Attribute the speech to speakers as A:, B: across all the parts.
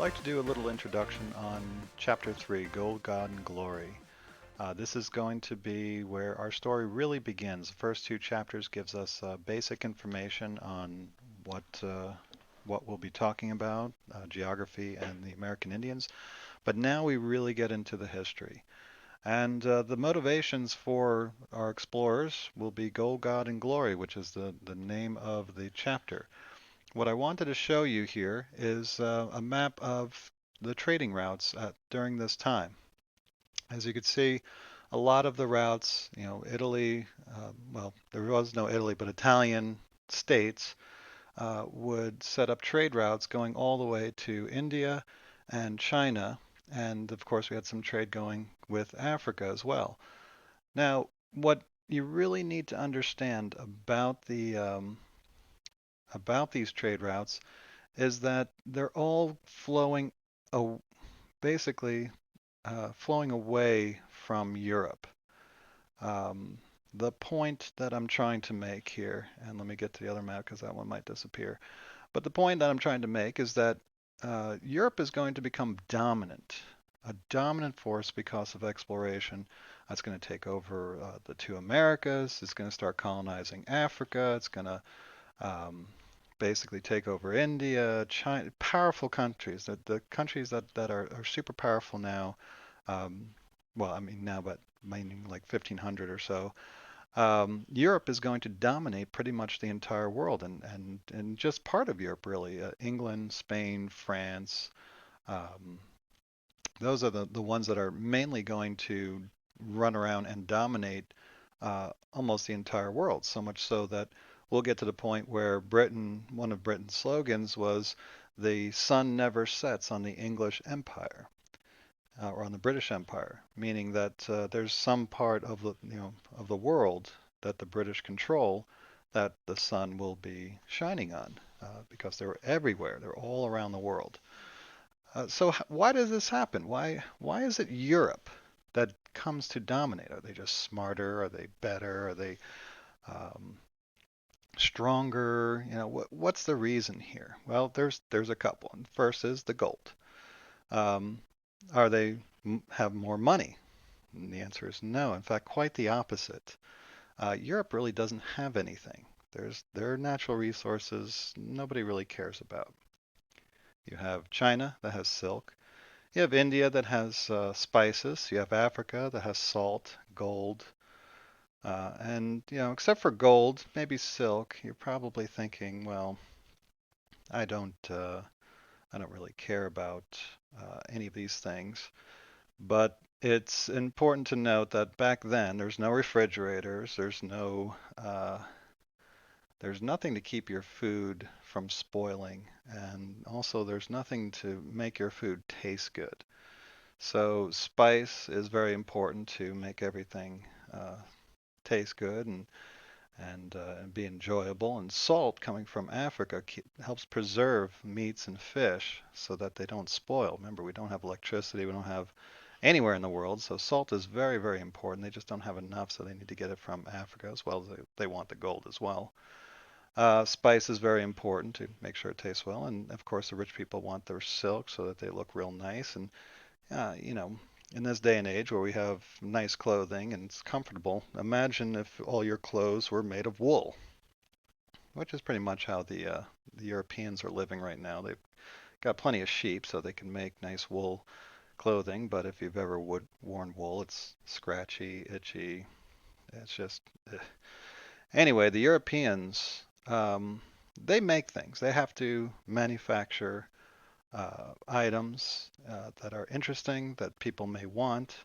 A: like to do a little introduction on Chapter 3, Gold, God, and Glory. This is going to be where our story really begins. The first two chapters gives us basic information on what uh, what we'll be talking about, geography and the American Indians. But now we really get into the history. And the motivations for our explorers will be Gold, God, and Glory, which is the name of the chapter. What I wanted to show you here is a map of the trading routes during this time. As you can see, a lot of the routes, Italy, well, there was no Italy, but Italian states would set up trade routes going all the way to India and China. And of course, we had some trade going with Africa as well. Now, what you really need to understand about these trade routes is that they're all flowing, basically flowing away from Europe. Um, the point that I'm trying to make here, and let me get to the other map because that one might disappear. But the point that I'm trying to make is that Europe is going to become dominant, a dominant force because of exploration. It's going to take over the two Americas. It's going to start colonizing Africa. It's going to um, basically take over India, China, powerful countries, the countries that are super powerful now. Um, well, I mean now, but meaning like 1500 or so. Europe is going to dominate pretty much the entire world, and just part of Europe really. England, Spain, France. Um, those are the ones that are mainly going to run around and dominate almost the entire world. So much so that we'll get to the point where Britain, one of Britain's slogans was, "The sun never sets on the English Empire." Or on the British Empire, meaning that there's some part of the world that the British control that the sun will be shining on because they're everywhere. They're all around the world. So why does this happen? Why is it Europe that comes to dominate? Are they just smarter? Are they better? Are they um, stronger? What's the reason here? Well, there's a couple. And first is the gold. Um, are they have more money? And the answer is no. In fact, quite the opposite. Europe really doesn't have anything. Their natural resources nobody really cares about. You have China that has silk. You have India that has spices. You have Africa that has salt, gold, and except for gold, maybe silk. You're probably thinking, well, I don't, uh, I don't really care about any of these things. But it's important to note that back then there's no refrigerators, there's nothing to keep your food from spoiling, and also there's nothing to make your food taste good. So spice is very important to make everything taste good and be enjoyable. And salt coming from Africa helps preserve meats and fish so that they don't spoil. Remember, we don't have electricity, we don't have anywhere in the world, so salt is very, very important. They just don't have enough, so they need to get it from Africa as well as they want the gold as well. Spice is very important to make sure it tastes well, and of course the rich people want their silk so that they look real nice. And uh, you know, in this day and age where we have nice clothing and it's comfortable, imagine if all your clothes were made of wool, which is pretty much how the Europeans are living right now. They've got plenty of sheep, so they can make nice wool clothing. But if you've ever worn wool, it's scratchy, itchy. It's just anyway. The Europeans, they make things. They have to manufacture items that are interesting that people may want.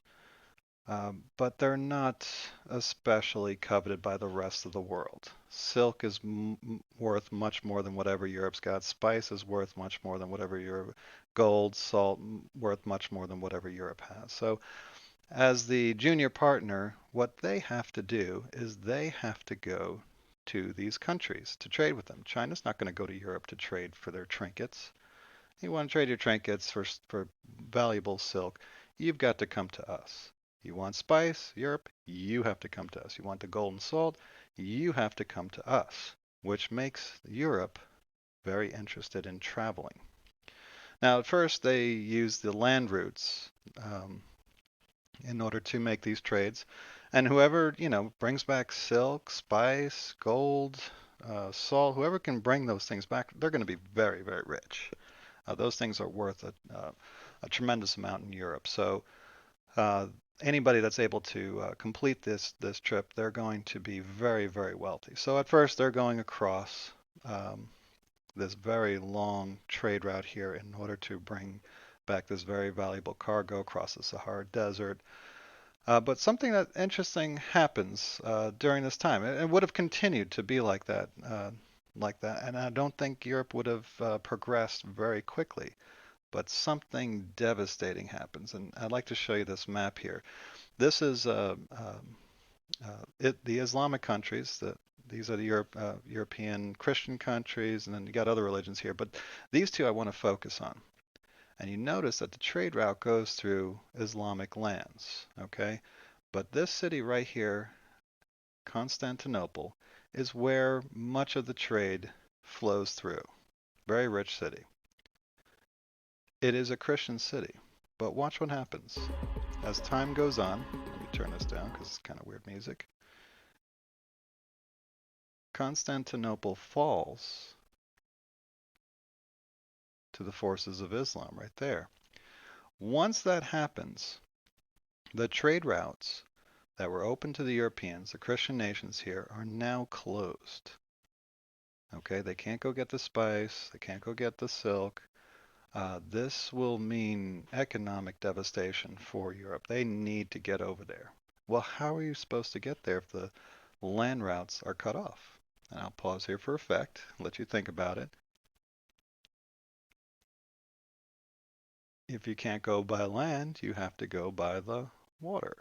A: But they're not especially coveted by the rest of the world. Silk is worth much more than whatever Europe's got. Spice is worth much more than whatever Europe. Gold, salt, worth much more than whatever Europe has. So, as the junior partner, what they have to do is they have to go to these countries to trade with them. China's not going to go to Europe to trade for their trinkets. You want to trade your trinkets for valuable silk, you've got to come to us. You want spice, Europe, you have to come to us. You want the gold and salt, you have to come to us, which makes Europe very interested in traveling. Now, at first, they used the land routes um, in order to make these trades. And whoever, brings back silk, spice, gold, salt, whoever can bring those things back, they're going to be very, very rich. Those things are worth a tremendous amount in Europe. So uh, anybody that's able to complete this trip, they're going to be very, very wealthy. So at first, they're going across um, this very long trade route here in order to bring back this very valuable cargo across the Sahara Desert. But something that interesting happens during this time. It would have continued to be like that, and I don't think Europe would have progressed very quickly. But something devastating happens, and I'd like to show you this map here. This is the Islamic countries. These are the European Christian countries, and then you got other religions here. But these two I want to focus on. And you notice that the trade route goes through Islamic lands, okay? But this city right here, Constantinople, is where much of the trade flows through. Very rich city. It is a Christian city, but watch what happens. As time goes on, let me turn this down because it's kind of weird music. Constantinople falls to the forces of Islam right there. Once that happens, the trade routes that were open to the Europeans, the Christian nations here, are now closed. Okay, they can't go get the spice, they can't go get the silk. This will mean economic devastation for Europe. They need to get over there. Well, how are you supposed to get there if the land routes are cut off? And I'll pause here for effect, let you think about it. If you can't go by land, you have to go by the water.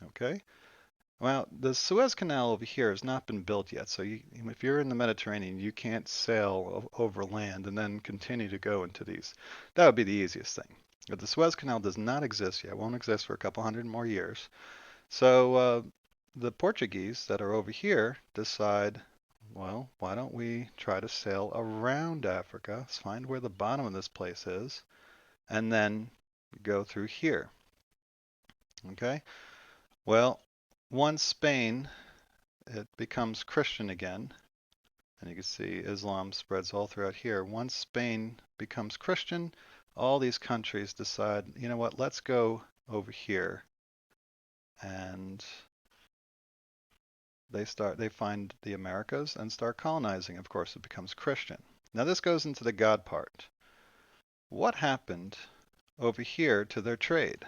A: Okay? Well, the Suez Canal over here has not been built yet, so if you're in the Mediterranean, you can't sail over land and then continue to go into these. That would be the easiest thing. But the Suez Canal does not exist yet, won't exist for a couple hundred more years. So the Portuguese that are over here decide, well, why don't we try to sail around Africa, let's find where the bottom of this place is, and then go through here. Okay? Well, once Spain it becomes Christian again, and you can see Islam spreads all throughout here. Once Spain becomes Christian, all these countries decide, you know what, let's go over here, and they find the Americas and start colonizing. Of course, it becomes Christian. Now this goes into the God part. What happened over here to their trade?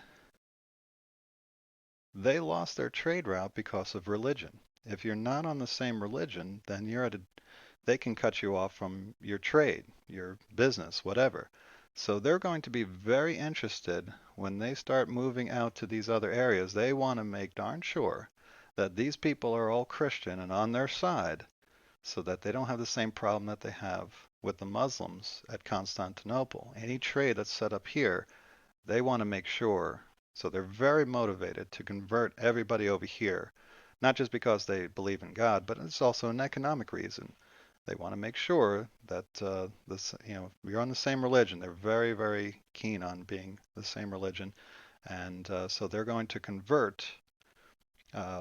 A: They lost their trade route because of religion. If you're not on the same religion, then they can cut you off from your trade, your business, whatever. So they're going to be very interested when they start moving out to these other areas. They want to make darn sure that these people are all Christian and on their side so that they don't have the same problem that they have with the Muslims at Constantinople. Any trade that's set up here, they want to make sure. So they're very motivated to convert everybody over here, not just because they believe in God, but it's also an economic reason. They want to make sure that you're on the same religion. They're very, very keen on being the same religion, and so they're going to convert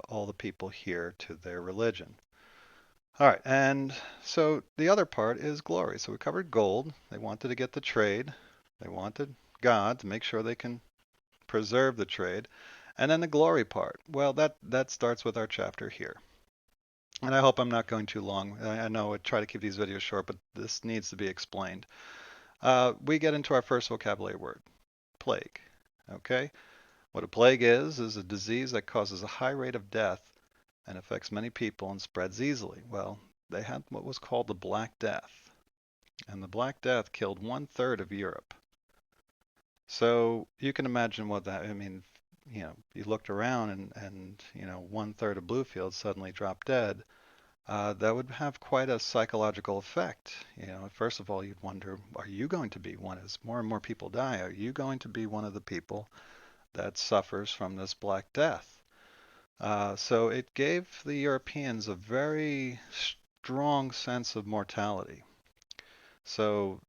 A: all the people here to their religion. All right, and so the other part is glory. So we covered gold. They wanted to get the trade. They wanted God to make sure they can preserve the trade. And then the glory part. Well, that starts with our chapter here. And I hope I'm not going too long. I know I try to keep these videos short, but this needs to be explained. We get into our first vocabulary word, plague. Okay? What a plague is a disease that causes a high rate of death and affects many people and spreads easily. Well, they had what was called the Black Death. And the Black Death killed 1/3 of Europe. So you can imagine what that, I mean, you looked around and 1/3 of Bluefield suddenly dropped dead. That would have quite a psychological effect. First of all, you'd wonder, are you going to be one? As more and more people die, are you going to be one of the people that suffers from this Black Death? So it gave the Europeans a very strong sense of mortality. So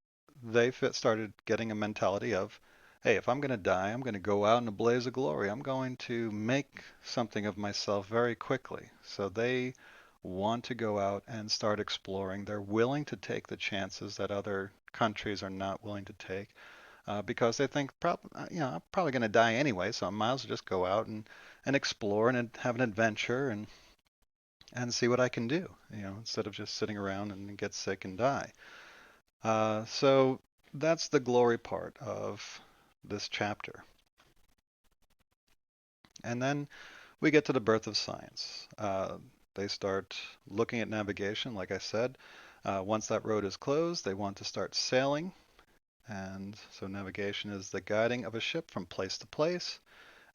A: they started getting a mentality of, hey, if I'm going to die, I'm going to go out in a blaze of glory. I'm going to make something of myself very quickly. So they want to go out and start exploring. They're willing to take the chances that other countries are not willing to take because they think, I'm probably going to die anyway, so I might as well just go out and explore and have an adventure and see what I can do, instead of just sitting around and get sick and die. So that's the glory part of this chapter. And then we get to the birth of science. They start looking at navigation, like I said. Once that road is closed, they want to start sailing. And so navigation is the guiding of a ship from place to place.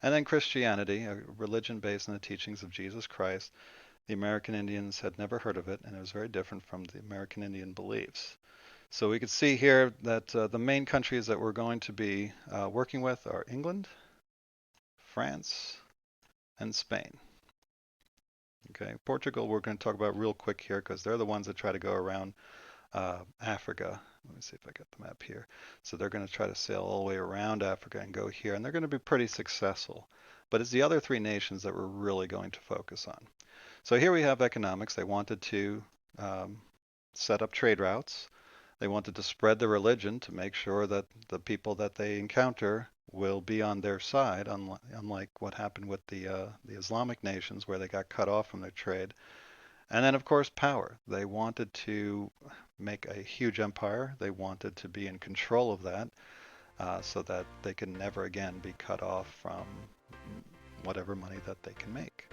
A: And then Christianity, a religion based on the teachings of Jesus Christ. The American Indians had never heard of it, and it was very different from the American Indian beliefs. So we could see here that the main countries that we're going to be working with are England, France, and Spain. Okay, Portugal we're going to talk about real quick here because they're the ones that try to go around Africa. Let me see if I got the map here. So they're going to try to sail all the way around Africa and go here, and they're going to be pretty successful. But it's the other three nations that we're really going to focus on. So here we have economics. They wanted to um, set up trade routes. They wanted to spread the religion to make sure that the people that they encounter will be on their side, unlike what happened with the Islamic nations where they got cut off from their trade. And then, of course, power. They wanted to make a huge empire. They wanted to be in control of that so that they can never again be cut off from whatever money that they can make.